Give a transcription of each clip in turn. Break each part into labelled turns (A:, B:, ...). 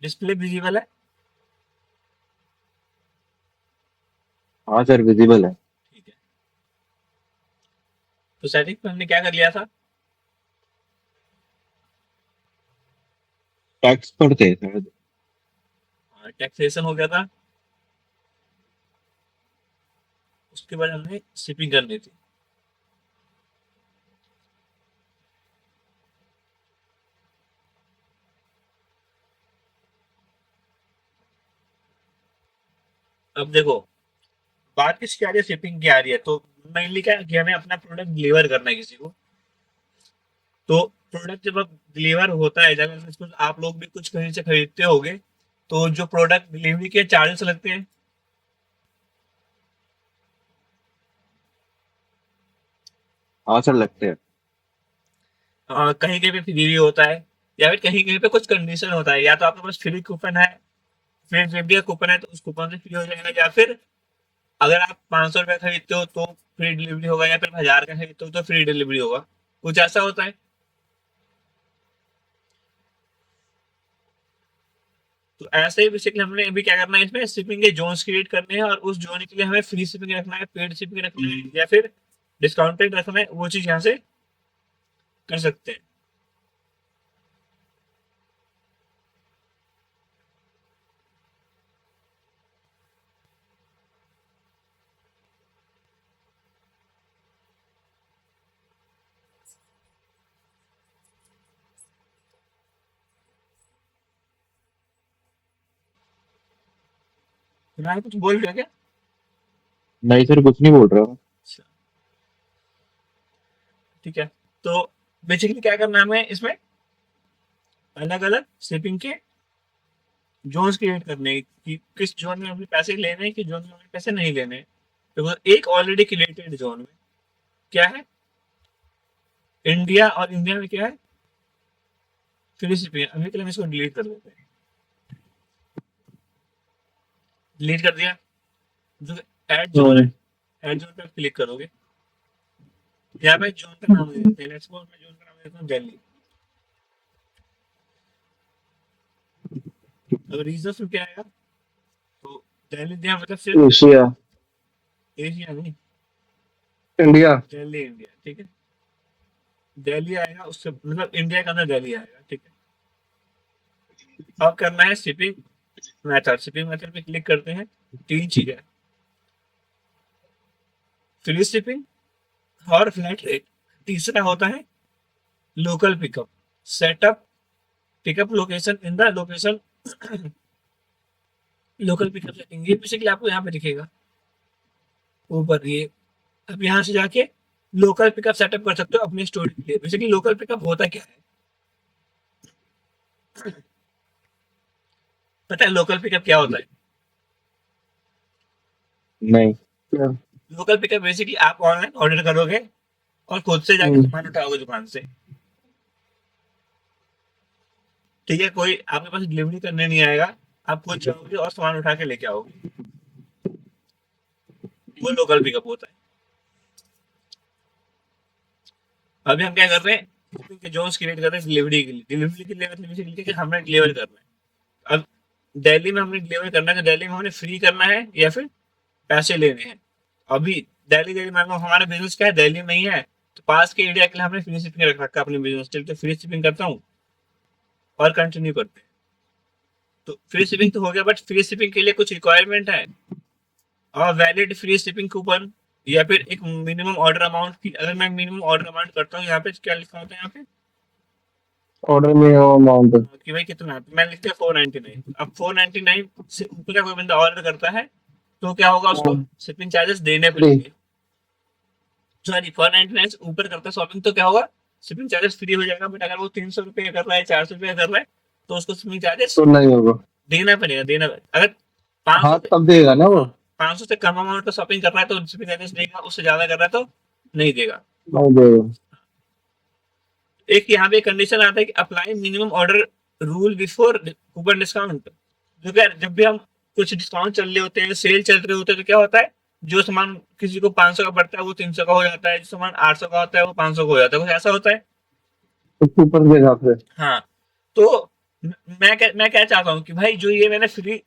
A: Display visible है?
B: हाँ sir, visible है।
A: ठीक है। तो सेटिंग में हमने क्या कर लिया था?
B: टैक्स पढ़ते हैं शायद।
A: टैक्सेशन हो गया था। उसके बाद हमने शिपिंग करनी थी। अब देखो, बात किसकी आ रही है? शिपिंग की आ रही है। तो मेनली क्या है कि हमें अपना प्रोडक्ट डिलीवर करना है किसी को। तो प्रोडक्ट जब अब डिलीवर होता है, जब सपोज आप लोग भी कुछ कहीं से खरीदते होगे, तो जो प्रोडक्ट डिलीवरी के चार्जेस लगते हैं,
B: हाँ सर, लगते हैं।
A: कहीं कहीं पे फ्री भी होता है, या फिर कहीं कहीं पे कुछ कंडीशन होता है। या तो आपके पास फ्री कूपन है, फ्री डिलीवरी का कूपन है, तो उस कूपन से फ्री हो जाएगा। या फिर अगर आप 500 रुपये खरीदते हो तो फ्री डिलीवरी होगा, या फिर 1000 का खरीदते हो तो फ्री डिलीवरी होगा। कुछ ऐसा होता है। तो ऐसे ही बेसिकली हमने अभी क्या करना है, इसमें शिपिंग के जोन्स क्रिएट करने हैं, और उस जोन के लिए हमें फ्री शिपिंग रखना है, पेड शिपिंग रखना है, या फिर डिस्काउंटेड रखना है। वो चीज यहाँ से कर सकते हैं। फिलहाल कुछ बोल रहे हो क्या?
B: नहीं सर, कुछ नहीं बोल रहा हूँ।
A: अच्छा, ठीक है। तो बेसिकली क्या करना है हमें इसमें, अलग अलग शिपिंग के जोन्स क्रिएट करने हैं कि किस जोन में हमें पैसे लेने हैं, किस जोन में हमें पैसे नहीं लेने हैं। तो एक ऑलरेडी क्रिएटेड जोन में क्या है, इंडिया, और इंडिया में क्या है, फ्री शिपिंग। अभी के लिए हम इसको डिलीट कर देते हैं। डिलीट कर दिया। जो एड जोन है,
B: हम्म।
A: एड जोन पे आप क्लिक करोगे। यहाँ पे जोन का नाम दे देते हैं। लेट्स सपोज मैं जोन का नाम देता हूँ दिल्ली। अगर रीजन फिर क्या आएगा, तो दिल्ली दिया मतलब सिर्फ
B: एशिया।
A: एशिया नहीं,
B: इंडिया।
A: दिल्ली इंडिया, ठीक है। दिल्ली आएगा, उससे मतलब इंडिया के अंदर दिल्ली आएगा, ठीक है। अब करना है शिपिंग मेथड। शिपिंग मेथड पे क्लिक करते हैं। तीन चीजें, फ्री शिपिंग और फ्लैट रेट। तीसरा होता है local pickup, setup pickup location in the location, local pickup setting. ये बेसिकली आपको यहाँ पे दिखेगा ऊपर ये। अब यहाँ से जाके लोकल पिकअप सेटअप कर सकते हो अपनी स्टोर के लिए। बेसिकली लोकल पिकअप होता क्या है, पता है लोकल पिकअप क्या होता है?
B: नहीं। क्या?
A: लोकल पिकअप बेसिकली आप ऑनलाइन ऑर्डर करोगे और खुद से जाके
B: हम्म।
A: सामान उठाओगे दुकान से, ठीक है। कोई आपके पास डिलीवरी करने नहीं आएगा, आप खुद जाओगे और सामान उठा के लेके आओगे। वो लोकल पिकअप होता है। अभी हम क्या कर रहे हैं, shipping के जोन्स क्रिएट कर रहे हैं डिलीवरी के लिए। डिलीवरी के लिए मतलब बेसिकली कि हमने डिलीवर करना है। अब दिल्ली में हमने डिलीवर करना है, तो दिल्ली में हमने फ्री करना है या फिर पैसे लेने हैं। अभी दिल्ली दिल्ली मान लो हमारा बिजनेस क्या है, दिल्ली में ही है, तो पास के एरिया के लिए हमने फ्री शिपिंग रख रखा है अपने बिजनेस के लिए। तो फ्री शिपिंग करता हूँ और कंटिन्यू करते हैं। तो फ्री शिपिंग तो हो गया, बट फ्री शिपिंग के लिए कुछ रिक्वायरमेंट है। और वैलिड फ्री शिपिंग कूपन, या फिर एक मिनिमम ऑर्डर अमाउंट की। अगर मैं मिनिमम ऑर्डर अमाउंट करता हूँ, यहाँ पे क्या लिखा होता है यहाँ पे,
B: ऑर्डर में अमाउंट।
A: कि भाई कितना है, तो मैं लिखते हैं 499। अब 499 से ऊपर का कोई बंदा ऑर्डर करता है, तो क्या होगा, उसको शिपिंग चार्जेस देने
B: फ्री।
A: पड़ेंगे। सॉरी, 499 से ऊपर करता है शॉपिंग, तो क्या होगा, शिपिंग चार्जेस फ्री हो जाएगा। बट अगर वो 300 रुपये कर रहा है, 400 रुपये कर रहा है, तो उसको शिपिंग चार्जेस
B: तो नहीं होगा।
A: देना पड़ेगा, देना पड़ेगा। अगर 500
B: हाँ,
A: से,
B: तब देगा ना वो।
A: हाँ, 500 से कम अमाउंट का शॉपिंग कर रहा है तो शिपिंग चार्जेस देगा, उससे ज्यादा कर रहा है तो नहीं देगा।
B: नहीं देगा।
A: एक यहाँ पे कंडीशन आता है कि apply minimum order rule before coupon discount. जो कि जब भी हम कुछ डिस्काउंट चल रहे होते हैं, सेल चल रहे होते हैं, तो क्या होता है, जो सामान किसी को 500 का पड़ता है वो 300 का हो जाता है, जो सामान 800 का होता है वो 500 का हो जाता है, कुछ ऐसा होता है।
B: तो कूपन के हिसाब से।
A: हाँ। तो मैं क्या चाहता हूँ कि भाई जो ये मैंने फ्री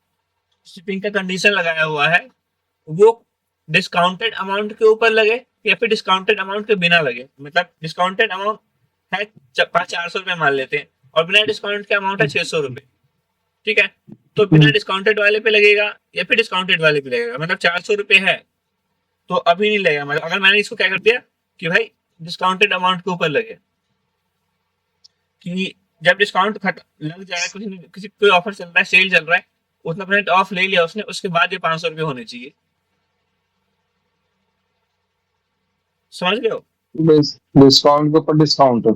A: शिपिंग का कंडीशन लगाया हुआ है वो डिस्काउंटेड अमाउंट के ऊपर लगे या फिर डिस्काउंटेड अमाउंट के बिना लगे। मतलब डिस्काउंटेड अमाउंट है 400 रुपये मान लेते हैं और बिना डिस्काउंट के अमाउंट है 600 रुपये। ठीक है, तो बिना डिस्काउंटेड वाले पे लगेगा या फिर डिस्काउंटेड वाले पे लगेगा। मतलब 400 रुपये है तो अभी नहीं लगेगा। मतलब अगर मैंने इसको क्या कर दिया कि भाई डिस्काउंटेड अमाउंट के ऊपर लगे, कि जब डिस्काउंट लग जाए, किसी कोई ऑफर चल रहा है, सेल चल रहा है, उतना परसेंट ऑफ ले लिया उसने, उसके बाद ये 500 रुपये होने चाहिए। समझ रहे हो?
B: डिस्काउंट के ऊपर डिस्काउंट।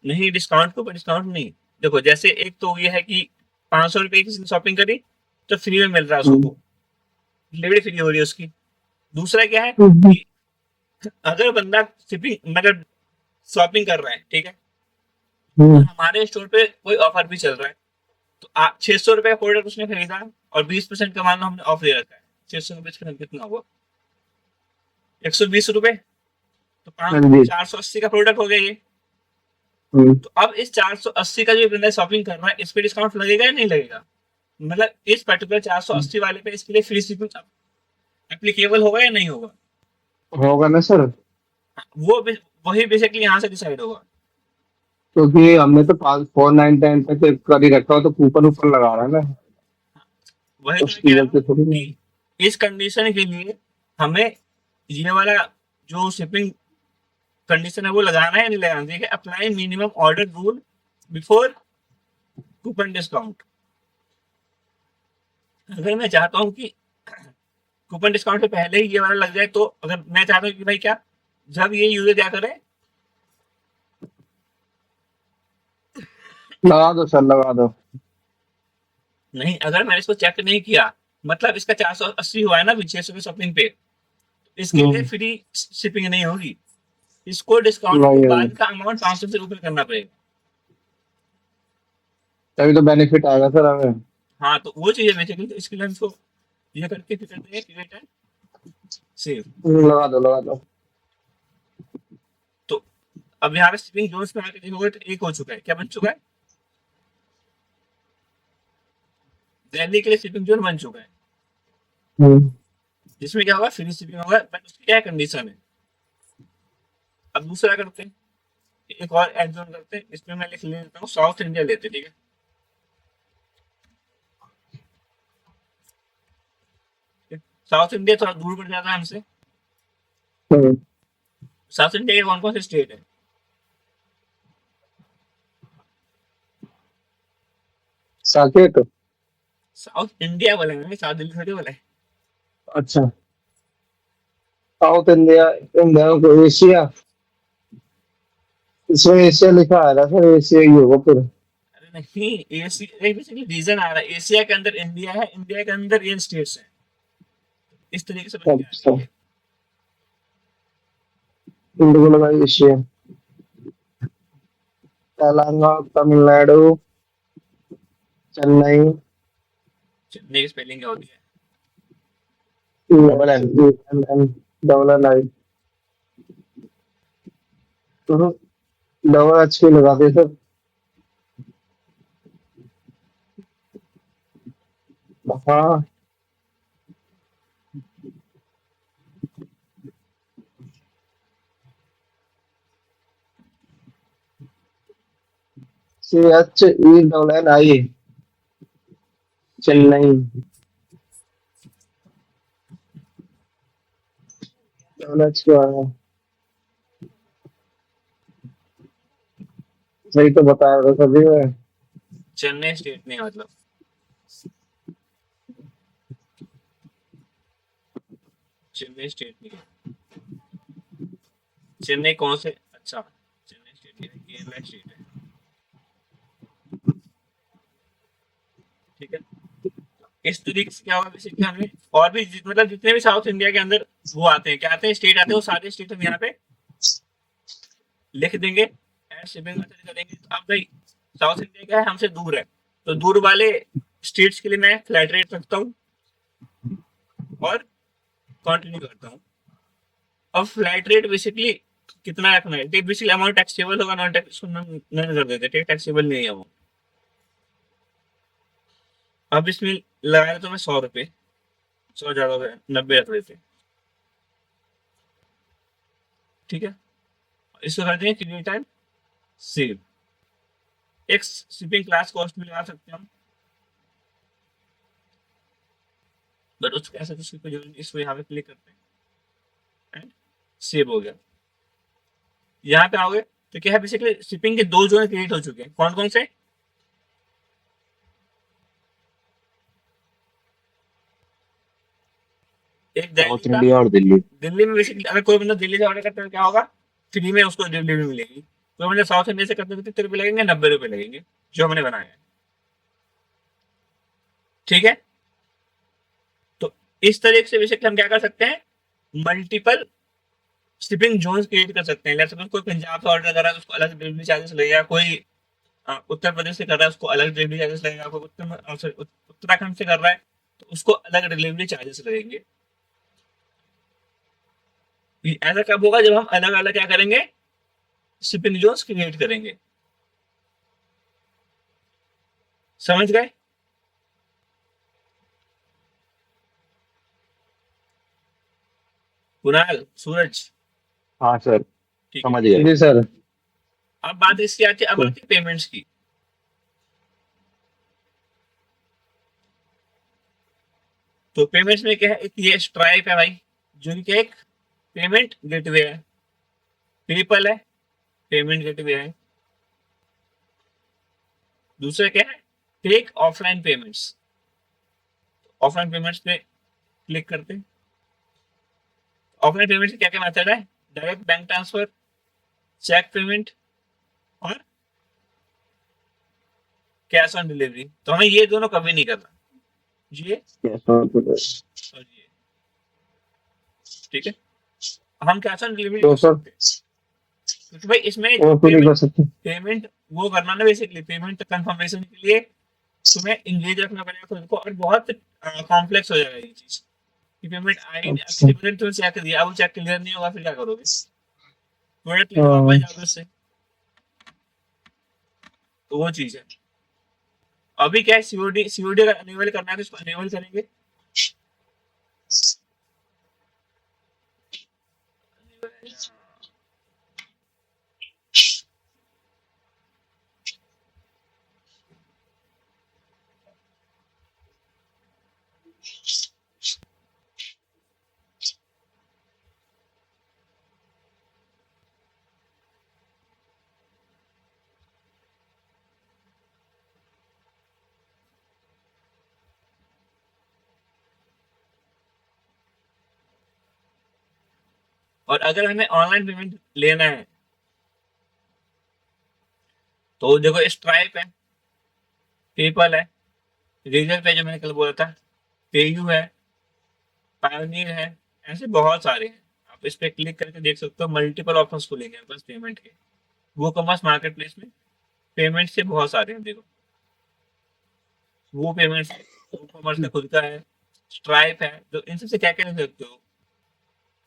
A: नहीं, डिस्काउंट के ऊपर डिस्काउंट नहीं। देखो जैसे एक तो ये है कि 500 रुपये किसी ने शॉपिंग करी तो फ्री में मिल रहा है उसको, डिलीवरी फ्री हो रही है उसकी। दूसरा क्या है कि अगर बंदा शिपिंग मतलब शॉपिंग कर रहा है, ठीक है, और हमारे स्टोर पे कोई ऑफर भी चल रहा है, तो 600 रुपये का प्रोडक्ट उसने खरीदा और 20% का मान लो हमने ऑफ दे रखा है, 600 कितना हुआ, 120 रुपये। तो
B: हाँ जी।
A: 480 का प्रोडक्ट हो गया ये। तो अब इस 480 का जो बंदा शॉपिंग कर रहा है इस पे डिस्काउंट लगेगा या नहीं लगेगा? मतलब इस पर्टिकुलर 480 वाले पे इसके लिए फ्री शिपिंग एप्लीकेबल होगा या नहीं होगा?
B: होगा ना सर,
A: वही बेसिकली यहाँ से डिसाइड होगा।
B: क्योंकि हमने तो 499 तक कर ही रखा हो, तो कूपन ऊपर लगा रहा है ना,
A: वही तो मैं
B: उसकी
A: कह रहा
B: वजह
A: हूँ
B: से थोड़ी ना।
A: कि इस कंडीशन के लिए हमें ये वाला जो शिपिंग कंडीशन है वो लगाना है या नहीं लगाना? देखिए, apply minimum order rule before coupon discount. अगर मैं चाहता हूँ कि कूपन डिस्काउंट से पहले ही ये वाला लग जाए, तो अगर मैं चाहता हूँ कि भाई क्या, जब ये यूजर क्या करे,
B: लगा दो सर, लगा दो।
A: नहीं अगर मैंने इसको चेक नहीं किया, मतलब इसका 480 हुआ है ना अभी 600 की शॉपिंग पे, तो इसके लिए फ्री शिपिंग नहीं होगी, इसको डिस्काउंट के
B: नहीं होगी,
A: बाद का अमाउंट 500 से ऊपर करना पड़ेगा।
B: तभी तो बेनिफिट आएगा सर हमें।
A: हाँ, तो वो चीज़ है बेसिकली, तो इसके लिए हम इसको ये करके फिर कर देंगे क्रिएट एंड सेव।
B: लगा दो, लगा दो।
A: तो अब यहाँ पे शिपिंग जोन्स पे आके देखोगे तो एक हो चुका है, क्या बन चुका है? दिल्ली के लिए शिपिंग जोन बन चुका है,
B: हम्म,
A: जिसमें क्या होगा, फ्री शिपिंग होगा, बट उसकी क्या कंडीशन है। अब दूसरा करते हैं, एक और एड जोन करते हैं, इसमें मैं लिख लेता हूँ साउथ इंडिया लेते हैं, ठीक है। साउथ इंडिया थोड़ा दूर पड़ जाता है हमसे।
B: हम्म,
A: साउथ इंडिया के कौन कौन से स्टेट है?
B: साकेत।
A: साउथ इंडिया बोलेंगे, साउथ दिल्ली थोड़ी बोले।
B: अच्छा, साउथ इंडिया, इंडिया को एशिया, इसमें एशिया लिखा आ रहा है सर, एशिया ही होगा फिर।
A: अरे नहीं, एशिया बेसिकली रीजन आ रहा है, एशिया के अंदर इंडिया है, इंडिया के अंदर ये स्टेट्स हैं, इस तरीके से बन के आ
B: अच्छा,
A: रही है।
B: इंडिया को लगा एशिया। तेलंगाना, तमिलनाडु, चेन्नई,
A: चेन्नई की स्पेलिंग क्या होती है?
B: Double N, N, double N I, double H की लगा दे सर। हाँ, C H E double N I,
A: नहीं,
B: चेन्नई, डबल एच क्यों आया? सही तो बताया था सभी में।
A: चेन्नई स्टेट नहीं है, मतलब चेन्नई स्टेट नहीं है। चेन्नई कौन से, अच्छा चेन्नई स्टेट नहीं है, केरला स्टेट है, ठीक है। इस तरीके से क्या होगा बेसिकली, हमें और भी मतलब जितने भी साउथ इंडिया के अंदर वो आते हैं, क्या आते हैं, स्टेट आते हैं, वो सारे स्टेट हम यहाँ पे लिख देंगे, एड शिपिंग मेथड करेंगे। तो अब भाई साउथ इंडिया क्या है, हमसे दूर है, तो दूर वाले स्टेट्स के लिए मैं फ्लैट रेट रखता हूँ और कंटिन्यू करता हूँ। अब फ्लैट रेट बेसिकली कितना रखना है, बेसिकली अमाउंट टैक्सेबल होगा, नॉन टैक्स नन कर देते, टैक्सेबल नहीं है वो। अब इसमें लगाया तो मैं 100 रुपये, 100 ज्यादा हो गया, 90 रख देते। ठीक है, इसको कर देंगे क्रिएट एंड सेव। एक शिपिंग क्लास कॉस्ट भी लगा सकते हैं हम, बट उसको ऐसा कुछ कोई जरूरी नहीं, इसको यहाँ पे क्लिक करते हैं एंड सेव हो गया। यहाँ पे आओगे तो क्या है, बेसिकली शिपिंग के 2 जोन क्रिएट हो चुके हैं। कौन कौन से? एक
B: साउथ
A: दिल्ली का।
B: इंडिया और दिल्ली।
A: दिल्ली में बेसिकली अगर कोई बंदा दिल्ली से ऑर्डर करता है तो क्या होगा, फ्री में उसको डिलीवरी मिलेगी। कोई बंदा साउथ इंडिया से करता है तो कितने रुपए लगेंगे, 90 रुपए लगेंगे, जो हमने बनाया है। ठीक है, तो इस तरीके से बेसिकली हम क्या कर सकते हैं, मल्टीपल शिपिंग जोन्स क्रिएट कर सकते हैं। जैसे कोई पंजाब से ऑर्डर कर रहा है तो उसको अलग डिलीवरी चार्जेस लगेगा, कोई उत्तर प्रदेश से कर रहा है उसको अलग डिलीवरी चार्जेस लगेगा, कोई उत्तराखंड से कर रहा है तो उसको अलग डिलीवरी चार्जेस लगेंगे। ऐसा कब होगा, जब हम अलग अलग क्या करेंगे, शिपिंग जोन्स क्रिएट करेंगे। समझ गए? कुणाल, सूरज,
B: हाँ सर,
A: ठीक है।
B: समझ गए। जी सर।
A: अब बात इसकी आती है, अब आती है पेमेंट्स की। तो पेमेंट्स में क्या है, एक ये स्ट्राइप है भाई, जो कि एक पेमेंट गेटवे है। पेपल है, पेमेंट गेटवे है। दूसरा क्या है, take offline payments. Offline payments पे क्लिक करते हैं। ऑफलाइन पेमेंट के क्या क्या मेथड है, direct bank transfer, cheque payment और कैश ऑन डिलीवरी। तो हमें ये दोनों कभी नहीं करना, ये और ये। ठीक है, हम कैश ऑन डिलीवरी
B: तो
A: कर
B: सर
A: सकते हैं, क्योंकि भाई इसमें
B: और तो नहीं कर सकते।
A: पेमेंट वो करना ना, बेसिकली पेमेंट कंफर्मेशन के लिए तुम्हें इंगेज रखना पड़ेगा खुद को, और बहुत कॉम्प्लेक्स हो जाएगा ये चीज कि पेमेंट आई,
B: अच्छा।
A: किसी बंदे ने तुम्हें चेक दिया, अब वो चेक क्लियर नहीं होगा, फिर क्या करोगे, प्रोडक्ट लेके वापस
B: हाँ।
A: जाओगे उससे। तो वो चीज है। अभी क्या है, सीओडी, सीओडी अगर अनेबल करना है तो इसको अनेबल करेंगे। और अगर हमें ऑनलाइन पेमेंट लेना है तो देखो, स्ट्राइप है, पेपल है, रीजन पे जो मैंने कल बोला था, पेयू है, पायोनियर है, ऐसे बहुत सारे हैं। आप इस पे क्लिक करके देख सकते हो, मल्टीपल ऑप्शंस खुलेंगे बस पेमेंट के। वो कॉमर्स मार्केट प्लेस में पेमेंट से बहुत सारे हैं, देखो वो पेमेंट है, वो कॉमर्स का खुद का है, स्ट्राइप है। तो इन सबसे क्या क्या कर सकते हो,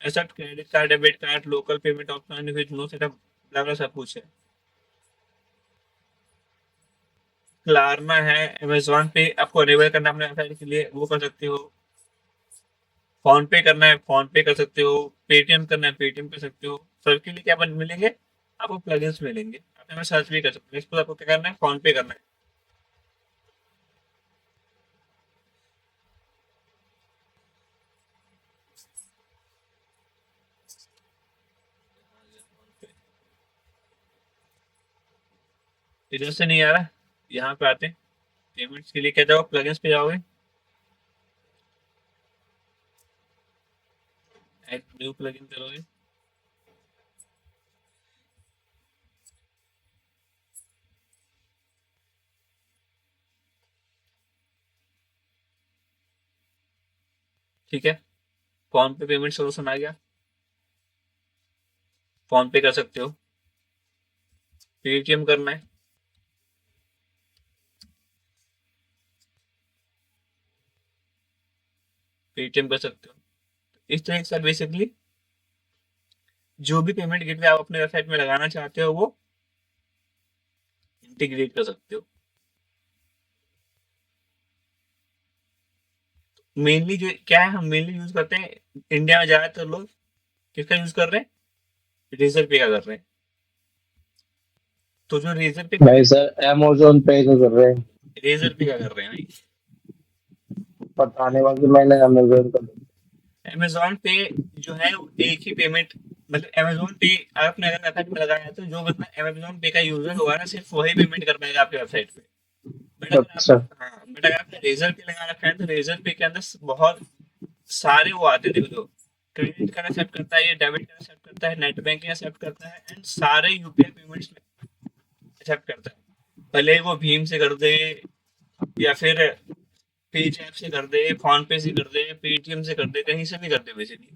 A: accept credit card, debit card, local payment option with no setup, बड़ा सब कुछ है। क्लारना है, अमेजोन पे आपको अनेबल करना है अपने वेबसाइट के लिए, वो कर सकते हो। फोन पे करना है, फोन पे कर सकते हो। पेटीएम करना है, पेटीएम कर सकते हो। सबके लिए क्या मिलेंगे आपको, प्लगइन्स मिलेंगे, आप हमें सर्च भी कर सकते हो। इसको आपको क्या करना है, फोन पे करना है। इधर से नहीं आ रहा, यहाँ पे आते हैं, पेमेंट्स के लिए क्या जाओ, प्लगइन्स पे जाओगे, ऐड न्यू प्लगइन करोगे। ठीक है, फोन पे पेमेंट सोल्यूशन आ गया, फोन पे कर सकते हो। पेटीएम करना है, पेटीएम कर सकते हो। इस तरीके से बेसिकली जो भी पेमेंट गेटवे आप अपने वेबसाइट में लगाना चाहते हो वो इंटीग्रेट कर सकते हो। मेनली जो क्या है, हम मेनली यूज करते हैं इंडिया में ज्यादातर लोग किसका यूज कर रहे हैं, रेजर पे का कर रहे हैं। तो जो रेजर पे
B: भाई सर अमेजोन पे तो कर रहे हैं।
A: रेजर पे का कर रहे हैं भाई।
B: बताने वाले मैंने अमेजोन का।
A: अमेजोन पे जो है वो एक ही पेमेंट, मतलब अमेजोन पे आपने अगर अकाउंट में लगाया है, तो जो बंदा अमेजोन पे का यूजर होगा ना, सिर्फ वही पेमेंट कर पाएगा आपके वेबसाइट पे। बट अगर
B: अच्छा।
A: आप, हाँ बट अगर आपने रेजर पे लगा रखा है, तो रेजर पे के अंदर बहुत सारे वो आते हैं, देखो जो क्रेडिट कार्ड एक्सेप्ट करता है, ये डेबिट कार्ड एक्सेप्ट करता है, नेट बैंकिंग एक्सेप्ट करता है, एंड सारे यूपीआई पेमेंट्स एक्सेप्ट करता है। भले ही वो भीम से कर दे, या फिर पेजैप से कर दे, फोन पे से कर दे, पेटीएम से कर दे, कहीं से भी कर दे बेसिकली।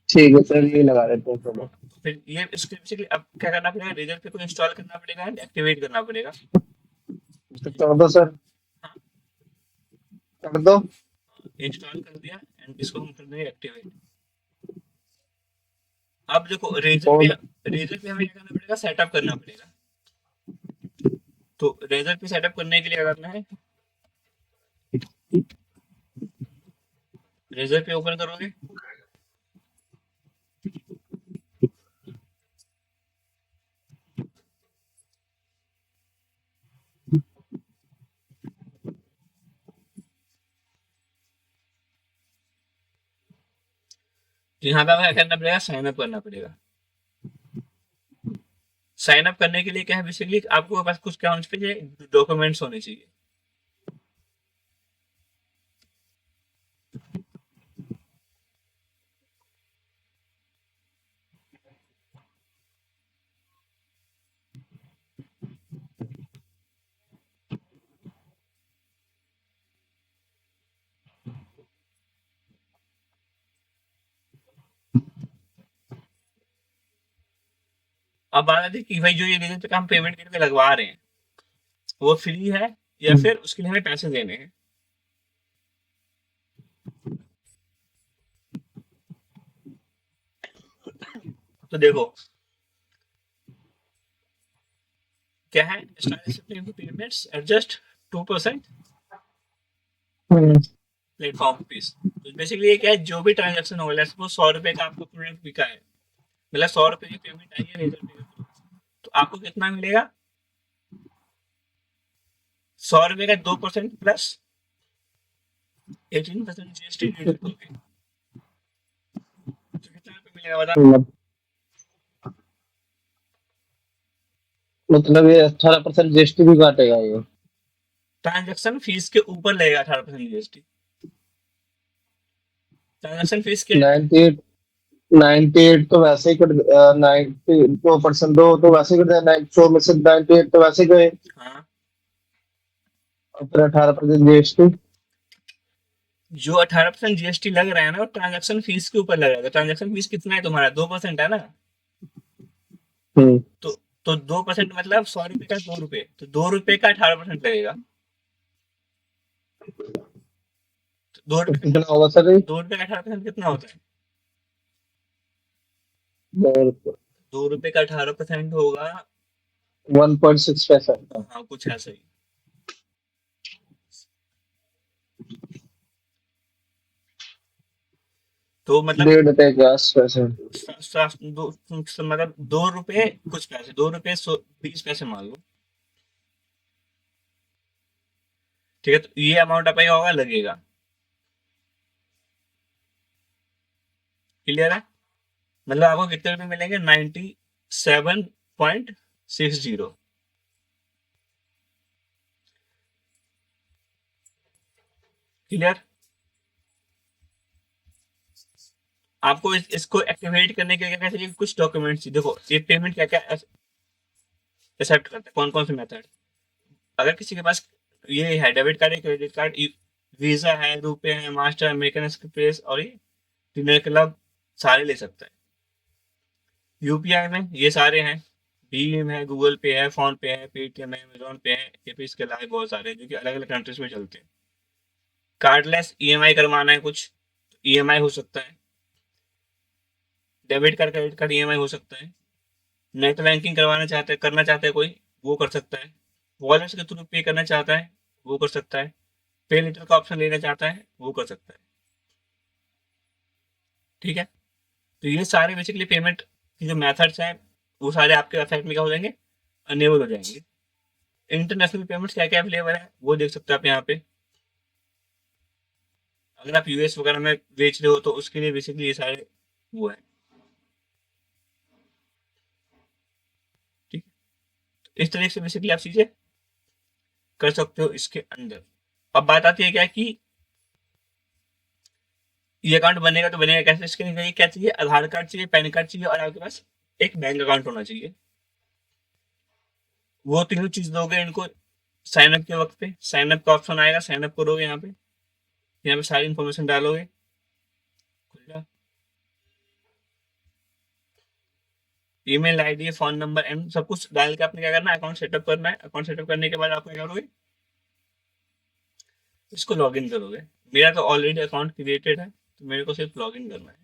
B: ठीक है सर, ये लगा देते हैं चलो।
A: तो फिर ये इसके बेसिकली अब क्या करना पड़ेगा, रेजर पे को इंस्टॉल करना पड़ेगा एंड एक्टिवेट करना पड़ेगा।
B: तो कर दो सर,
A: हाँ,
B: कर दो।
A: इंस्टॉल कर दिया एंड इसको हम कर देंगे एक्टिवेट। अब देखो रेजर पे,
B: और
A: रेजर पे हमें क्या करना पड़ेगा, सेटअप करना पड़ेगा। तो रेजर पे सेटअप करने के लिए क्या करना है, रेजर पे ओपन करोगे, तो यहाँ पे हमें क्या करना पड़ेगा, साइन अप करना पड़ेगा। साइन अप करने के लिए क्या है, बेसिकली आपको पास कुछ क्या होना चाहिए, डॉक्यूमेंट्स होने चाहिए। अब बात आती है कि भाई जो ये रेजर पे का हम पेमेंट करके लगवा रहे हैं, वो फ्री है या फिर उसके लिए हमें पैसे देने हैं। तो देखो क्या है, style payments adjust 2% platform fees. तो बेसिकली ये क्या है, जो भी ट्रांजेक्शन होगा, जैसे वो 100 रुपए का आपको प्रोडक्ट बिका है, मतलब 100 रुपए की पेमेंट आई है रेजर पे के थ्रू, तो आपको कितना मिलेगा, 100 रुपए का 2% प्लस 18% जीएसटी डिडक्ट होगी। तो कितना रुपए मिलेगा बता।
B: मतलब ये 18% जीएसटी भी काटेगा ये?
A: ट्रांजेक्शन फीस के ऊपर लगेगा 18% जीएसटी। ट्रांजेक्शन फीस के,
B: 98, 98 तो वैसे ही कट, 92% दो तो वैसे ही कट जाए, 100 में से 98 तो वैसे ही गए।
A: हाँ,
B: और फिर 18% जीएसटी।
A: जो 18% जीएसटी लग रहा है ना, वो ट्रांजेक्शन फीस के ऊपर लग रहा है। ट्रांजेक्शन फीस कितना है तुम्हारा, 2% है ना।
B: हम्म।
A: तो 2% मतलब 100 रुपए का 2 रुपए, तो 2 रुपए का 18% लगेगा। तो दो
B: तो
A: रुपए
B: कितना होगा सर ये?
A: 2 रुपए का 18% कितना होता है,
B: और
A: 2 रुपए का 18% होगा,
B: 1.6 पैसा।
A: हाँ कुछ ऐसा ही। तो मतलब
B: 1.5 रुपए के आसपास है।
A: मतलब 2 रुपए कुछ पैसे, 2 रुपए 20 पैसे मान लो। ठीक है, तो ये अमाउंट आपका होगा लगेगा। क्लियर है, मतलब आपको कितने रुपए मिलेंगे, 97.60। क्लियर। आपको इसको एक्टिवेट करने के लिए क्या चाहिए, कुछ डॉक्यूमेंट्स चाहिए। देखो ये पेमेंट क्या क्या एक्सेप्ट करता है, कौन कौन से मेथड। अगर किसी के पास ये है डेबिट कार्ड है, क्रेडिट कार्ड, वीजा है, रुपए है, मास्टर, अमेरिकन एक्सप्रेस और ये डिनर क्लब, सारे ले सकता है। यूपीआई में ये सारे हैं, भीम है, गूगल पे है, फोन पे है, पेटीएम है, अमेजोन पे है, ये भी इसके अलावा बहुत सारे हैं जो कि अलग अलग कंट्रीज में चलते हैं। कार्डलेस ईएमआई करवाना है कुछ, ईएमआई हो सकता है। Debit card, credit card EMI हो सकता है। नेट बैंकिंग करना चाहते हैं कोई, वो कर सकता है। वॉलेट के थ्रू पे करना चाहता है, वो कर सकता है। पे लेटर का ऑप्शन लेना चाहता है वो कर सकता है। ठीक है, तो ये सारे बेसिकली पेमेंट के जो मेथड्स हैं वो सारे आपके वेबसाइट में क्या हो जाएंगे, अनेबल हो जाएंगे। इंटरनेशनल पेमेंट्स क्या क्या अवेलेबल है वो देख सकते हो आप यहाँ पे। अगर आप यूएस वगैरह में बेच रहे हो तो उसके लिए बेसिकली ये सारे वो है। ठीक है, तो इस तरीके से बेसिकली आप चीजें कर सकते हो इसके अंदर। अब बात आती है क्या कि ये अकाउंट बनेगा तो बनेगा कैसे, इसके लिए क्या चाहिए, आधार कार्ड चाहिए, पैन कार्ड चाहिए और आपके पास एक बैंक अकाउंट होना चाहिए। वो तीनों चीज दोगे इनको साइन अप के वक्त पे, साइन अप का ऑप्शन आएगा, साइन अप करोगे यहाँ पे सारी इन्फॉर्मेशन डालोगे, खुलेगा। Email ID, phone number and सब कुछ डाल के आपने क्या करना है, अकाउंट सेटअप करना है। अकाउंट सेटअप करने के बाद आप क्या करोगे, इसको लॉग इन करोगे। मेरा तो ऑलरेडी अकाउंट क्रिएटेड है तो मेरे को सिर्फ लॉग इन करना है।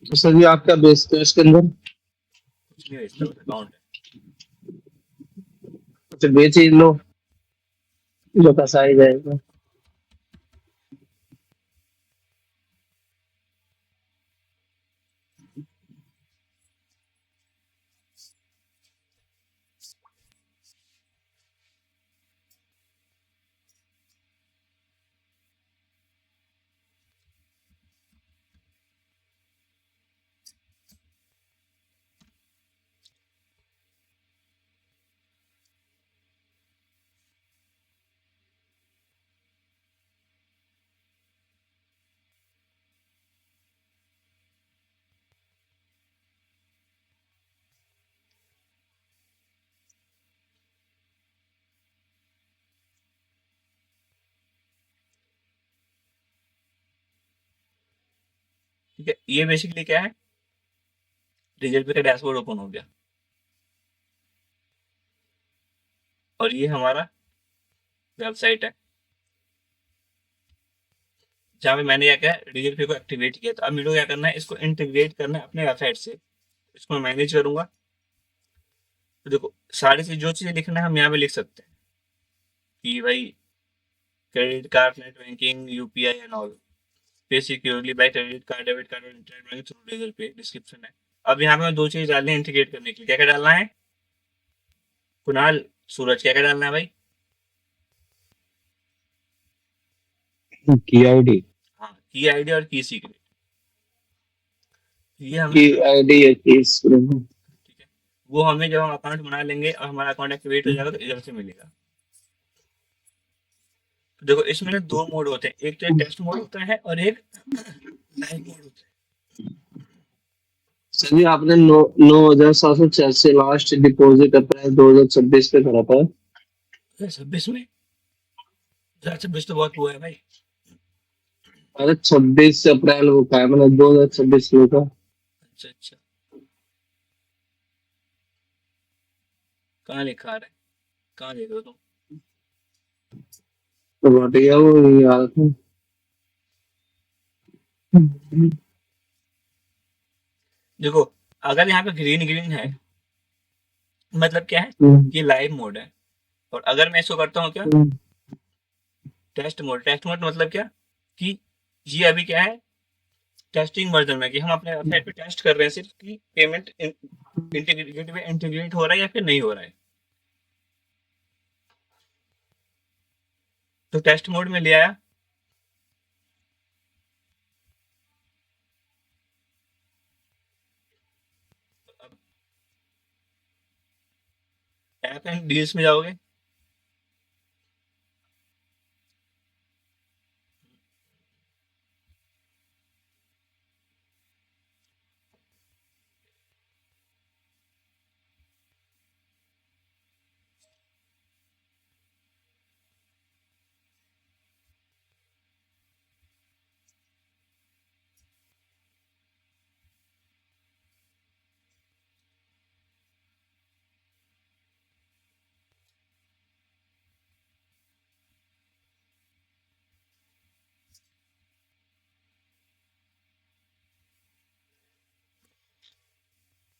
B: तो सर जी आप क्या बेचते हो इसके अंदर?
A: कुछ नहीं भेजता, बस अकाउंट है।
B: तो बेच ही लो, जो पैसा आ ही जाएगा।
A: ठीक है, ये बेसिकली क्या है, रिजल्ट पे का डैशबोर्ड ओपन हो गया और ये हमारा वेबसाइट है जहाँ पे मैंने क्या किया, डीजल पे को एक्टिवेट किया। तो अब मेरे को क्या करना है, इसको इंटीग्रेट करना है अपने वेबसाइट से। इसको मैं मैनेज करूंगा। तो देखो सारी चीज जो चीजें लिखना है हम यहाँ पे लिख सकते हैं कि भाई credit card, net banking, UPI and all, pay securely by credit card, debit card और इंटरनेट बैंकिंग थ्रू डीजल पे, डिस्क्रिप्शन है। अब यहाँ पे मैं दो चीज डालनी है इंटीग्रेट करने के लिए। क्या क्या डालना है कुणाल, सूरज, क्या क्या डालना है भाई?
B: की आईडी,
A: हाँ, की आईडी और की सीक्रेट, ये हमें
B: की आईडी है केस।
A: ठीक है, वो हमें जब हम अकाउंट बना लेंगे और हमारा अकाउंट एक्टिवेट हो जाएगा तो इधर से मिलेगा। तो देखो इसमें ना दो मोड होते हैं, एक तो टेस्ट मोड होता है और एक लाइव मोड होता
B: सर जी आपने 9,786 लास्ट डिपॉजिट अप्रैल 2026 पे करा था।
A: है। 26 में, 2026 तो बहुत हुआ है भाई।
B: अरे 26 अप्रैल को का है, मैंने 2026 में का।
A: अच्छा अच्छा, कहाँ लिखा आ रहा है, कहाँ देख रहे हो तुम?
B: तो बढ़ गया वो याद था।
A: देखो अगर यहाँ पे ग्रीन ग्रीन है मतलब क्या है कि लाइव मोड है। और अगर मैं इसको करता हूँ क्या, टेस्ट मोड, टेस्ट मोड मतलब क्या कि ये अभी क्या है, टेस्टिंग वर्जन में, कि हम अपने वेबसाइट पे टेस्ट कर रहे हैं सिर्फ कि पेमेंट इंटीग्रेट में इंटीग्रेट हो रहा है या फिर नहीं हो रहा है। तो टेस्ट मोड में ले आया। ऐप एंड डील्स में जाओगे,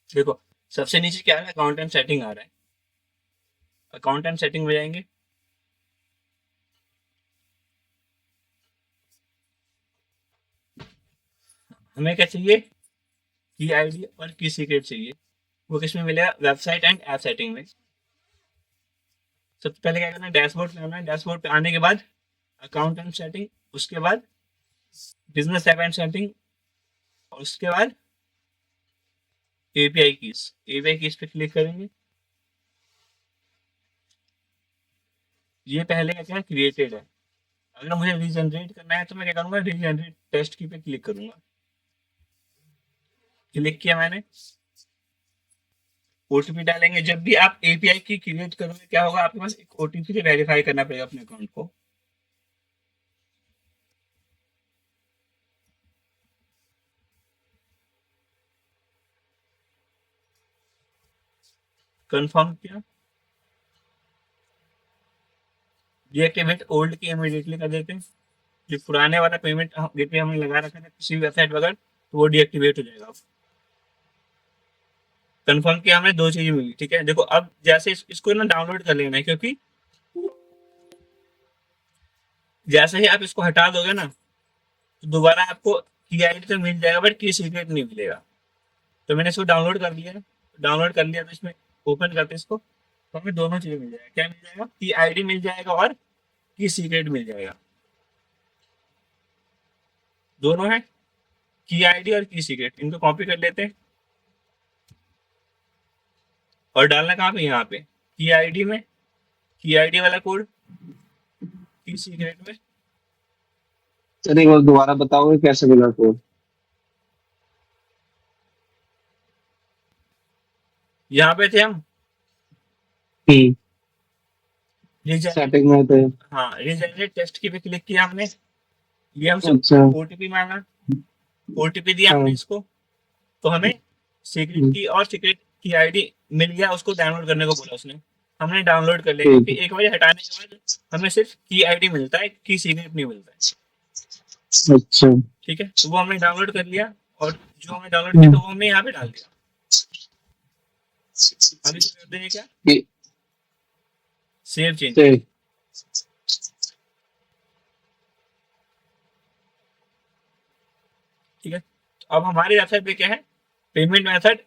A: देखो सबसे नीचे क्या है, अकाउंट एंड सेटिंग आ रहा है। अकाउंट एंड सेटिंग में जाएंगे, हमें क्या चाहिए, की आईडी और की सीक्रेट चाहिए। वो किस में मिलेगा, वेबसाइट एंड ऐप सेटिंग में। सबसे पहले क्या करना है, डैशबोर्ड पे आना है। डैशबोर्ड पे आने के बाद अकाउंट एंड सेटिंग, उसके बाद बिजनेस ऐप एंड सेटिंग, और उसके बाद एपीआई कीज। एपीआई कीज पे क्लिक करेंगे। ये पहले क्या क्रिएटेड है। अगर मुझे रीजनरेट करना है तो मैं क्या करूंगा, रीजनरेट टेस्ट की पे क्लिक करूंगा। क्लिक किया मैंने, ओटीपी डालेंगे। जब भी आप एपीआई की क्रिएट करोगे क्या होगा, आपके पास एक ओटीपी से वेरीफाई करना पड़ेगा अपने अकाउंट को। कंफर्म किया, डीएक्टिवेट ओल्ड की इमीडिएटली कर देते हैं। जो पुराने वाला पेमेंट गेटवे हमने लगा रखा था किसी भी वेबसाइट वगैरह, तो वो डीएक्टिवेट हो जाएगा। कंफर्म किया, हमने दो चीजें मिली। ठीक है, देखो अब जैसे इसको ना डाउनलोड कर लेना है, क्योंकि जैसे ही आप इसको हटा दोगे ना, तो दोबारा आपको की आईडी तो मिल जाएगा बट की सीक्रेट नहीं मिलेगा। तो मैंने इसको डाउनलोड कर लिया है। डाउनलोड कर लिया तो इसमें ओपन करते हैं इसको, तो हमें दोनों चीजें मिल जाएगा। क्या मिल जाएगा, की आईडी मिल जाएगा और की सीक्रेट मिल जाएगा। दोनों है, की आईडी और की सीक्रेट। इनको कॉपी कर लेते हैं और डालना कहाँ पे, यहाँ पे की आईडी में, की आईडी वाला कोड की सीक्रेट में।
B: सर एक बार दोबारा बताओगे कैसे मिला कोड?
A: यहाँ पे थे हम,
B: हम्म।
A: रिजनरेट।
B: सेटिंग में थे।
A: हाँ, रिजनरेट टेस्ट की पे क्लिक किया हमने। ये हमसे
B: अच्छा।
A: ओटीपी मांगा, ओटीपी दिया हमने
B: हाँ।
A: इसको। तो हमें सीक्रेट
B: हम्म,
A: की और सीक्रेट की आईडी मिल गया, उसको डाउनलोड करने को बोला उसने। हमने डाउनलोड कर लिया,
B: ठीक
A: क्योंकि एक बार हटाने के बाद हमें सिर्फ की आईडी मिलता है, की सीक्रेट नहीं मिलता है।
B: है। अच्छा।
A: ठीक है, तो वो हमने डाउनलोड कर लिया, और जो हमने डाउनलोड किया
B: हम्म,
A: था वो हमने यहाँ पे डाल दिया। अभी इसको कर देंगे क्या,
B: ये-
A: सेव चेंज।
B: ठीक।
A: ठीक है, तो अब हमारी वेबसाइट पे क्या है, payment method,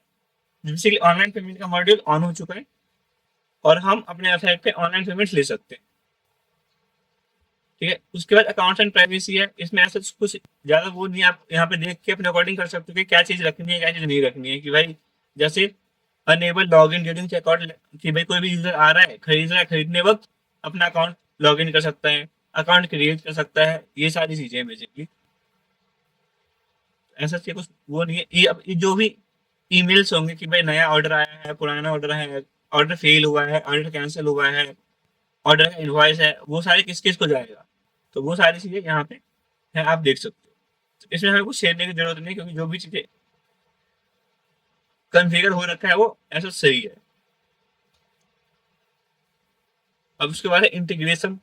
A: basically online payment का मॉड्यूल ऑन हो चुका है, और हम अपने वेबसाइट पे ऑनलाइन पेमेंट ले सकते हैं। ठीक है, उसके बाद अकाउंट्स एंड प्राइवेसी है। इसमें ऐसा कुछ ज्यादा वो नहीं, आप यहाँ पे देख के अपने अकॉर्डिंग कर सकते हो कि क्या चीज रखनी है क्या चीज नहीं रखनी है। कि भाई जैसे enable log in during checkout, कि भाई कोई भी यूजर आ रहा है, खरीद रहा है, खरीदने वक्त अपना अकाउंट लॉग इन कर सकता है, अकाउंट क्रिएट कर सकता है। ये सारी चीजें हैं बेसिकली। ऐसा चाहिए कुछ वो नहीं है। ये अब ये जो भी ईमेल्स होंगे कि भाई नया ऑर्डर आया है, पुराना ऑर्डर है, ऑर्डर फेल हुआ है, ऑर्डर कैंसिल हुआ है, ऑर्डर का इनवॉइस है, वो सारे किस किस को जाएगा, तो वो सारी चीजें यहाँ पे है, आप देख सकते हो। तो इसमें हमें कुछ शेयरने की जरूरत नहीं, क्योंकि जो भी चीजें कन्फिगर हो रखा है वो ऐसा सही है। अब उसके बाद है इंटीग्रेशन,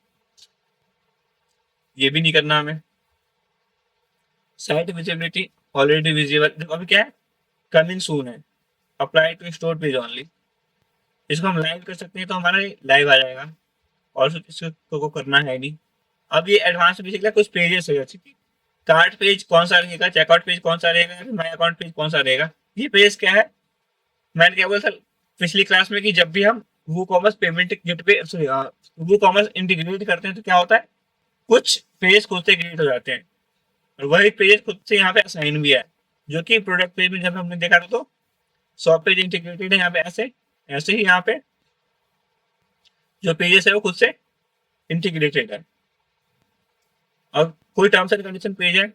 A: ये भी नहीं करना हमें। साइट विजिबिलिटी ऑलरेडी विजिबल, अभी क्या है, कमिंग सून है, apply to store page only. इसको हम लाइव कर सकते हैं तो हमारा लाइव आ जाएगा, और इसको को करना है नहीं। अब ये एडवांस में बेसिकली कुछ पेजेस है, जैसे कि कार्ड पेज कौन सा रहेगा, चेकआउट पेज कौन सा रहेगा, या फिर माई अकाउंट पेज कौन सा रहेगा। ये पेज क्या है, मैंने क्या बोला था पिछली क्लास में, कि जब भी हम वो कॉमर्स पेमेंट गेटवे सॉरी वो कॉमर्स इंटीग्रेट करते हैं तो क्या होता है, कुछ पेज खुद से क्रिएट हो जाते हैं, और वही पेज खुद से यहाँ पे असाइन भी है। जो कि प्रोडक्ट पेज में जब हमने देखा था तो 100 पेज इंटीग्रेटेड है यहाँ पे, ऐसे ऐसे ही यहाँ पे जो पेजेस है वो खुद से इंटीग्रेटेड है। अब कोई टर्म्स एंड कंडीशन पेज है,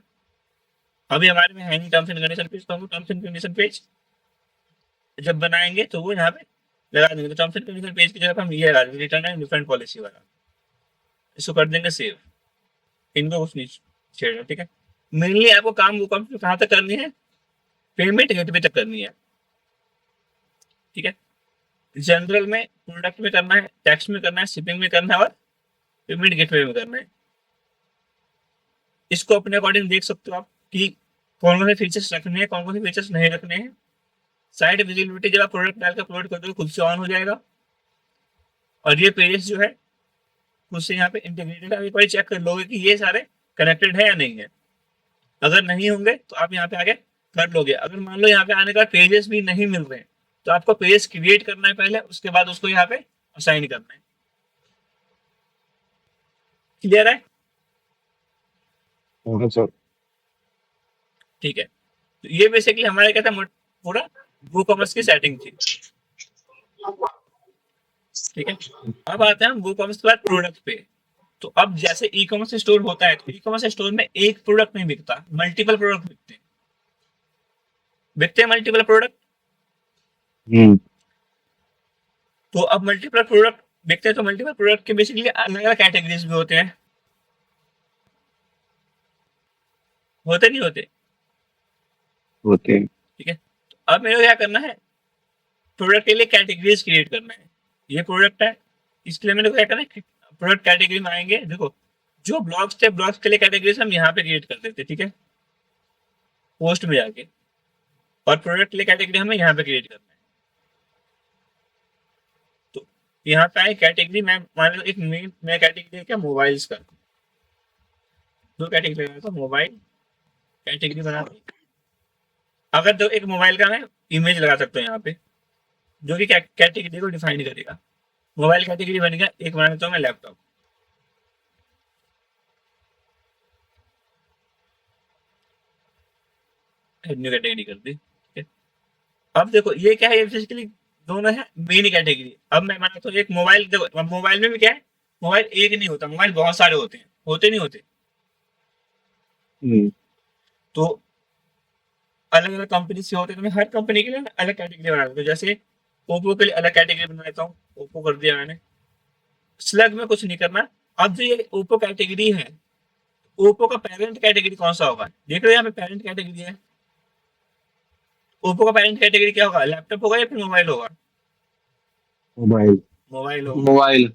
A: अभी हमारे में है नहीं टर्म्स एंड कंडीशन पेज, तो हम टर्म्स एंड कंडीशन पेज जब बनाएंगे तो वो यहाँ पे लगा देंगे। तो टर्म्स एंड कंडीशन पेज की जगह पे हम ये लगा देंगे, रिटर्न एंड रिफंड पॉलिसी वाला। इसको कर देंगे सेव, इनको कुछ नहीं छेड़ना। ठीक है, मेनली आपको काम वो कम कहाँ तक करनी है, पेमेंट गेटवे तक करनी है। ठीक है, जनरल में प्रोडक्ट में करना है, टैक्स में करना है, शिपिंग में करना है, और पेमेंट गेटवे में करना है। इसको अपने अकॉर्डिंग देख सकते हो आप कि कौन कौन से फीचर्स रखने हैं, कौन कौन से फीचर्स नहीं रखने हैं। साइट विजिबिलिटी जब आप प्रोडक्ट डाल के अपलोड कर दोगे खुद से ऑन हो जाएगा, और ये पेजेस जो है खुद से यहाँ पे इंटीग्रेटेड, आप एक बार चेक कर लोगे कि ये सारे कनेक्टेड है या नहीं है। अगर नहीं होंगे तो आप यहाँ पे आके कर लोगे। अगर मान लो यहाँ पे आने के बाद पेजेस भी नहीं मिल रहे हैं तो आपको पेज क्रिएट करना है पहले, उसके बाद उसको यहाँ पे असाइन करना है। क्लियर है?
B: हाँ सर।
A: ठीक है, तो ये बेसिकली हमारे क्या था, पूरा वो कॉमर्स की सेटिंग थी। ठीक है, अब आते हैं हम वो कॉमर्स के बाद प्रोडक्ट पे। तो अब जैसे ई कॉमर्स स्टोर होता है तो ई कॉमर्स स्टोर में एक प्रोडक्ट नहीं बिकता, मल्टीपल प्रोडक्ट बिकते हैं। बिकते हैं मल्टीपल प्रोडक्ट।
B: हम्म।
A: तो अब मल्टीपल प्रोडक्ट बिकते हैं तो मल्टीपल प्रोडक्ट के बेसिकली अलग अलग कैटेगरीज भी होते हैं, होते नहीं होते?
B: होते हैं।
A: ठीक है, तो अब मेरे को क्या करना है, प्रोडक्ट के लिए कैटेगरीज क्रिएट करना है। ये प्रोडक्ट है, इसके लिए मेरे को क्या करना है, प्रोडक्ट कैटेगरी में आएंगे। देखो, जो ब्लॉग्स थे, ब्लॉग्स के लिए कैटेगरीज हम यहाँ पे क्रिएट करते थे। ठीक है, पोस्ट में जाके, और प्रोडक्ट के लिए कैटेगरी हमें यहाँ पे क्रिएट करना है। तो यहाँ पे आए कैटेगरी, मैं मान लो एक मैं कैटेगरी है क्या, मोबाइल्स का। दो कैटेगरी लगा तो मोबाइल कैटेगरी बना दी। अगर तो एक मोबाइल का मैं इमेज लगा सकता हूँ यहाँ पे, जो कि कैटेगरी को डिफाइन करेगा। मोबाइल कैटेगरी बन गया। एक बना देता हूँ मैं लैपटॉप, न्यू कैटेगरी कर दी। ठीक है, अब देखो ये क्या है, ये बेसिकली दोनों है मेन कैटेगरी। अब मैं माना तो एक मोबाइल, देखो अब मोबाइल में भी क्या है, मोबाइल एक नहीं होता, मोबाइल बहुत सारे होते हैं, होते नहीं होते?
B: हम्म।
A: तो अलग अलग कंपनी से होते हैं, तो मैं हर कंपनी के लिए ना अलग कैटेगरी बना देता हूँ। जैसे ओप्पो के लिए अलग कैटेगरी बना देता हूँ, ओप्पो कर दिया मैंने। स्लग में कुछ नहीं करना। अब जो ये ओप्पो कैटेगरी है, ओप्पो का पेरेंट कैटेगरी कौन सा होगा, देख रहे हो यहाँ पे पेरेंट कैटेगरी है। ओप्पो का पेरेंट कैटेगरी क्या होगा, लैपटॉप होगा या फिर मोबाइल होगा?
B: मोबाइल।
A: मोबाइल होगा।
B: मोबाइल।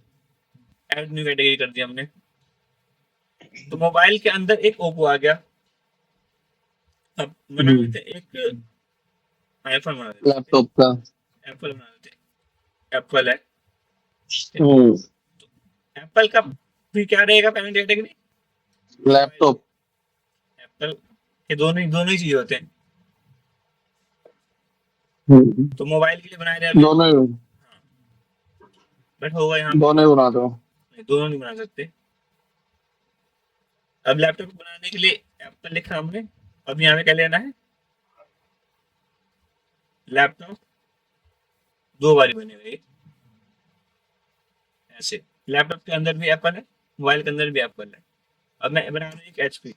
A: ऐड न्यू कैटेगरी कर दिया हमने, तो मोबाइल के अंदर एक ओप्पो आ गया। अब बना
B: हम्म।
A: लेते हैं एक आईफोन, बना देते हैं
B: लैपटॉप का।
A: एप्पल, बना देते हैं एप्पल है।
B: हम्म।
A: एप्पल का भी क्या रहेगा parent category, mobile.
B: Laptop.
A: Apple के दोनों दोनों ही चीज होते हैं।
B: हम्म।
A: तो मोबाइल के लिए बनाया जाए अभी,
B: दोनों ही।
A: हाँ, बट होगा यहाँ पे,
B: दोनों ही बना दो।
A: नहीं, दोनों नहीं बना सकते। अब लैपटॉप बनाने के लिए एप्पल लिखा हमने, अब यहाँ पे क्या लेना है, लैपटॉप दो बारी बनेगा, ऐसे। लैपटॉप के अंदर भी एप्पल है, मोबाइल के अंदर भी एप्पल है। अब मैं बना रहा हूँ एक एचपी,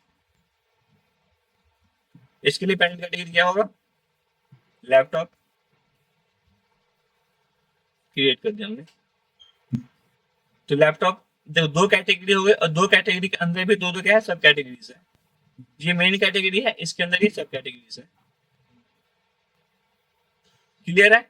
A: इसके लिए पेरेंट कैटेगरी क्या होगा, लैपटॉप। क्रिएट कर दिया हमने। तो लैपटॉप, देखो दो कैटेगरी हो गए, और दो कैटेगरी के अंदर भी दो दो क्या है, सब कैटेगरीज है। ये मेन कैटेगरी है, इसके अंदर ही सब कैटेगरीज है। क्लियर है?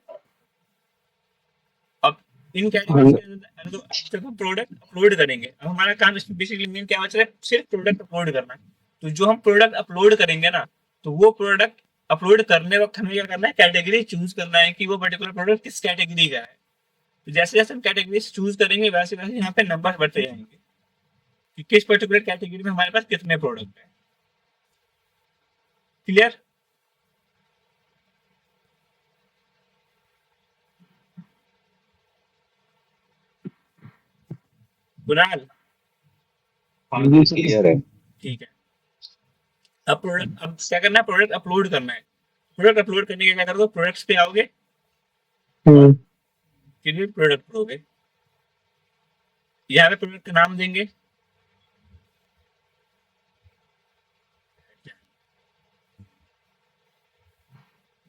A: अब इन कैटेगरीज के अंदर तो जब हम प्रोडक्ट अपलोड करेंगे, अब हमारा काम इसमें बेसिकली मेन क्या बच रहा है, सिर्फ प्रोडक्ट अपलोड करना है। तो जो हम प्रोडक्ट अपलोड करेंगे ना, तो वो प्रोडक्ट अपलोड करने वक्त हमें क्या करना है, कैटेगरी चूज करना है कि वो पर्टिकुलर प्रोडक्ट किस कैटेगरी का है। तो जैसे जैसे हम कैटेगरी चूज करेंगे, वैसे वैसे यहाँ पे नंबर बढ़ते जाएंगे कि किस पर्टिकुलर कैटेगरी में हमारे पास कितने प्रोडक्ट है। क्लियर? कुणाल?
B: हाँ जी क्लियर है।
A: ठीक है, अब प्रोडक्ट, अब क्या करना है, प्रोडक्ट अपलोड करना है। प्रोडक्ट अपलोड करने के क्या करोगे, प्रोडक्ट्स पे आओगे और
B: हम्म।
A: क्रिएट प्रोडक्ट करोगे। यहाँ पे प्रोडक्ट का नाम देंगे,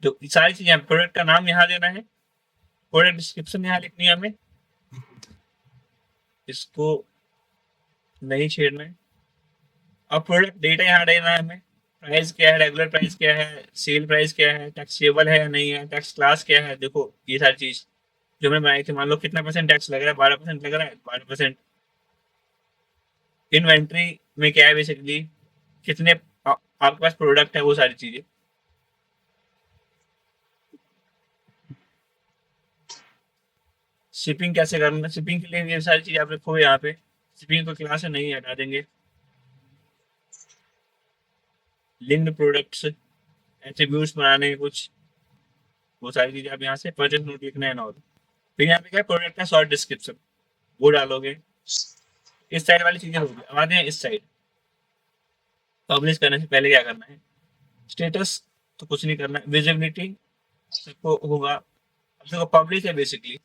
A: जो सारी चीजें, प्रोडक्ट का नाम यहाँ देना है, प्रोडक्ट डिस्क्रिप्शन यहाँ लिखनी है हमें, इसको नहीं छेड़ना है। अब प्रोडक्ट डेटा यहाँ देना है हमें, प्राइस क्या है, रेगुलर प्राइस क्या है, सेल प्राइस क्या है, टैक्सेबल है या नहीं है, टैक्स क्लास क्या है। देखो ये सारी चीज जो हमने बनाई थी, मान लो कितना परसेंट टैक्स लग रहा है, 12% लग रहा है, 12%। इन्वेंट्री में क्या है बेसिकली, कितने आपके पास प्रोडक्ट है, वो सारी चीजें। शिपिंग कैसे करना, शिपिंग के लिए ये सारी चीजें आप रखोगे यहाँ पे। शिपिंग को क्लास से नहीं हटा देंगे। लिंक्ड प्रोडक्ट्स, एट्रीब्यूट्स बनाने कुछ, वो सारी चीजें आप यहाँ से परचेज नोट लिखना है ना। और फिर यहाँ पे क्या प्रोडक्ट का शॉर्ट डिस्क्रिप्शन वो डालोगे। इस साइड वाली चीजें होगी। अब आते हैं इस साइड। पब्लिश करने से पहले क्या करना है, स्टेटस तो कुछ नहीं करना है, विजिबिलिटी सबको होगा। अब देखो पब्लिश है बेसिकली,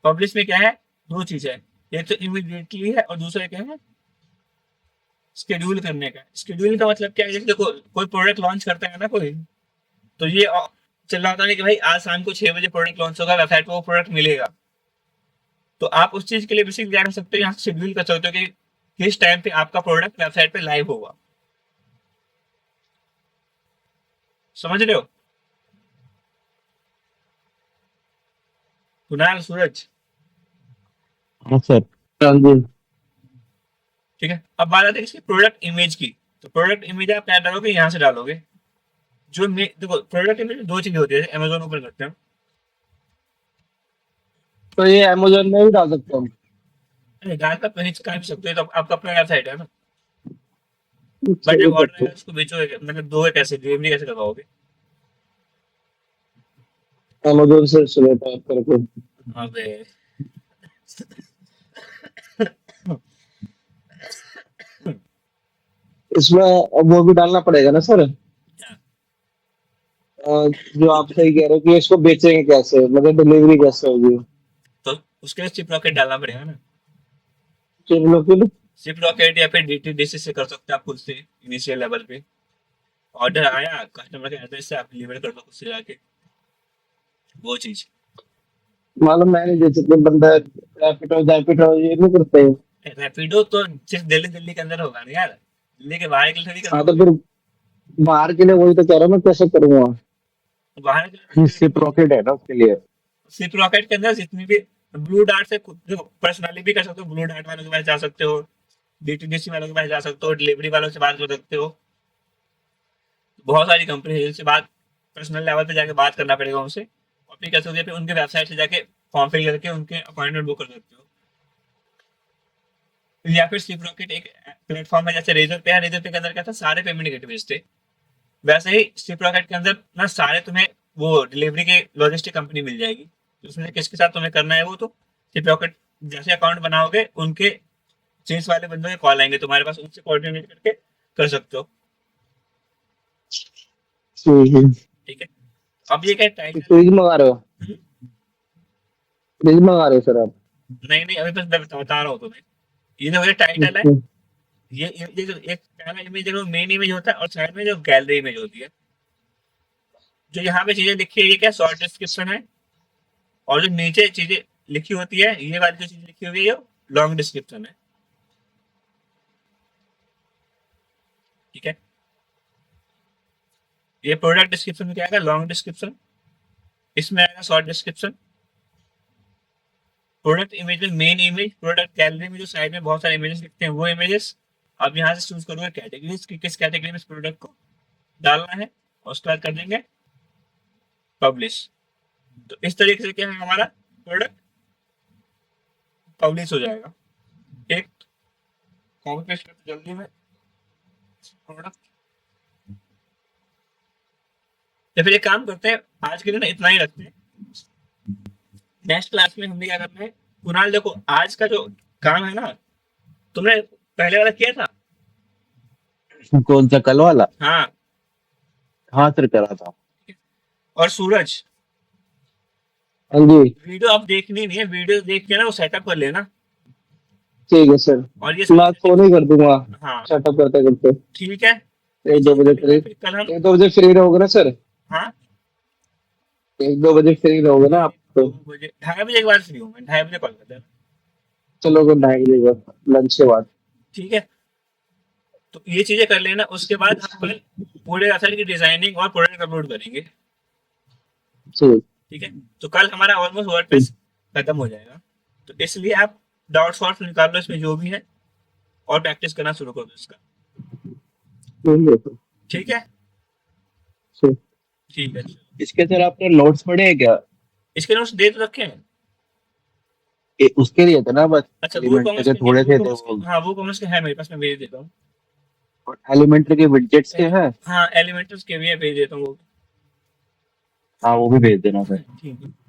A: पब्लिश में क्या है, दो चीज है, एक तो इमीडिएटली है और दूसरा क्या है, शेड्यूल करने का। शेड्यूल का मतलब क्या है, जैसे देखो कोई प्रोडक्ट लॉन्च करता है ना कोई, तो ये चल रहा होता है कि भाई आज शाम को 6 बजे प्रोडक्ट लॉन्च होगा, वेबसाइट पर वो प्रोडक्ट मिलेगा। तो आप उस चीज के लिए बेसिकली क्या कर सकते हो, यहाँ से शेड्यूल कर सकते हो कि किस टाइम पे आपका प्रोडक्ट वेबसाइट पे लाइव होगा। समझ रहे हो कुणाल, सूरज?
C: हाँ सर।
B: हाँ जी।
A: ठीक है, अब बात आती है इसकी प्रोडक्ट इमेज की। तो प्रोडक्ट इमेज आप क्या डालोगे, यहाँ से डालोगे। देखो प्रोडक्ट इमेज दो चीजें होती है, अमेजोन ओपन करते हैं।
B: तो ये अमेजोन में भी डाल सकते हैं
A: अरे डाल कर कहीं भी सकते हो, तो आपका अपना वेबसाइट है ना।
B: हम।
A: बट
B: सही
A: जब ऑर्डर
B: करते
A: आएगा उसको बेचोगे, मतलब दोगे कैसे, डिलीवरी कैसे करवाओगे?
B: अमेजोन से सिलेक्ट करके।
A: अबे
B: इसमें वो भी डालना पड़ेगा ना सर, जो आप सही कह रहे हो कि इसको बेचेंगे कैसे, मतलब डिलीवरी कैसे होगी।
A: तो उसके लिए चिप रॉकेट डालना पड़ेगा ना।
B: चलो फिर।
A: चिप रॉकेट या फिर डीटीडीसी से कर सकते हैं आप खुद से, इनिशियल लेवल पे। ऑर्डर आया, कस्टमर के एड्रेस से आप डिलीवर कर दो खुद से जाके, वो चीज।
B: मालूम मैंने जैसे कोई बंदा रैपिडो रैपिडो ये नहीं करते।
A: रैपिडो तो सिर्फ दिल्ली दिल्ली के अंदर होगा ना यार, दिल्ली के बाहर के लिए थोड़ी कर
B: हाँ तो
A: दोगे।
B: फिर बाहर के लिए वही तो कह रहा हूँ मैं, कैसे करूंगा।
A: बाहर के लिए
C: सिप रॉकेट है ना उसके लिए।
A: सिप रॉकेट के अंदर जितनी भी ब्लू डार्ट से देखो, पर्सनली भी कर सकते हो, ब्लू डार्ट वालों के पास जा सकते हो, डीटीडीसी वालों के पास जा सकते हो, डिलीवरी वालों से बात कर सकते हो। बहुत सारी कंपनी है जिनसे बात, पर्सनल लेवल पे जाके बात करना पड़ेगा उनसे। और फिर क्या सकते हो, फिर उनके वेबसाइट से जाके फॉर्म फिल करके उनके अपॉइंटमेंट बुक कर सकते हो। या फिर सिप रॉकेट एक प्लेटफॉर्म है, जैसे रेजर पे है, रेजर पे के अंदर क्या था, सारे पेमेंट गेटवेज थे। वैसे ही सिप रॉकेट के अंदर ना सारे तुम्हें वो डिलीवरी के लॉजिस्टिक कंपनी मिल जाएगी। तो उसमें से किसके साथ तुम्हें करना है वो, तो सिप रॉकेट जैसे अकाउंट बनाओगे उनके चेंज वाले बंदों के कॉल आएंगे तुम्हारे पास, उनसे कोऑर्डिनेट करके कर सकते हो।
B: हम्म।
A: ठीक है, अब ये क्या टाइटल है?
B: फ्रिज मंगा रहे हो, फ्रिज मंगा रहे हो सर आप।
A: नहीं नहीं, अभी बस मैं बता रहा हूँ तुम्हें। ये जो टाइटल है,
B: अच्छा।
A: ये जो एक पहला इमेज जो मेन इमेज होता है और साइड में जो गैलरी इमेज होती है, जो यहाँ पे चीजें लिखी है ये क्या शॉर्ट डिस्क्रिप्शन है। और जो नीचे चीजें लिखी होती है, ये वाली जो चीज लिखी हुई है ये लॉन्ग डिस्क्रिप्शन है। ठीक है, ये प्रोडक्ट डिस्क्रिप्शन में क्या आएगा, लॉन्ग डिस्क्रिप्शन। इसमें आएगा शॉर्ट डिस्क्रिप्शन। प्रोडक्ट इमेज में मेन इमेज, प्रोडक्ट गैलरी में जो साइड में बहुत सारे इमेजेस लिखते हैं वो इमेजेस। अब यहाँ से चूज करोगे कैटेगरीज कि किस कैटेगरी में इस प्रोडक्ट को डालना है, और उसके बाद कर देंगे पब्लिश। तो इस तरीके से क्या है, हमारा प्रोडक्ट पब्लिश हो जाएगा। एक कॉपी पेस्ट करते जल्दी में प्रोडक्ट। या फिर एक काम करते हैं, आज के लिए ना इतना ही रखते हैं। नेक्स्ट क्लास में हमने क्या करना है, कुणाल देखो आज का जो काम है ना, तुमने पहले वाला किया था।
C: कौन सा, कल वाला?
A: हाँ,
C: हाँ सर, करा था।
A: और सूरज
B: हाँ जी।
A: वीडियो आप देखनी नहीं है, वीडियो देख के ना वो सेटअप कर लेना।
B: ठीक है सर,
A: और ये
B: मैं फोन ही कर दूंगा
A: हाँ
B: सेटअप करते करते।
A: ठीक है,
B: 1-2 बजे फ्री,
A: फिर कल हम
B: 1-2 बजे फ्री रहोगे ना सर?
A: हाँ
B: 1-2 बजे फ्री रहोगे ना आप तो?
A: 2 बजे 2:30 के बाद फ्री हूँ मैं, 2:30 कॉल कर देना।
B: चलो गुड नाइट, लंच के बाद।
A: ठीक है, तो ये चीजें कर लेना। उसके बाद हम कल पूरे वेबसाइट की डिजाइनिंग और प्रोडक्ट अपलोड करेंगे।
B: ठीक।
A: ठीक है, तो कल हमारा ऑलमोस्ट वर्डप्रेस खत्म हो जाएगा। तो इसलिए आप डाउट सॉल्व निकाल लो इसमें जो भी है, और प्रैक्टिस करना शुरू कर दो इसका।
B: ठीक है सर।
A: ठीक है,
B: ठीक।
A: ठीक है, चलो।
C: इसके सर आपने नोट्स पढ़े हैं क्या?
A: इसके नोट्स दे तो रखे हैं।
C: उसके लिए थे ना बस,
A: अच्छा, वो
C: एलिमेंट
A: कॉमर्स
C: के
A: के,
C: थोड़े
A: वो
C: थे
A: कॉमर्स के,
C: वो।
A: हाँ वो कॉमर्स के है मेरे पास, मैं भेज देता हूँ।
C: और एलिमेंट्री के विडजेट्स के हैं।
A: हाँ एलिमेंट्स के भी है, भेज देता हूँ वो।
C: हाँ वो भी भेज देना फिर।
A: ठीक है।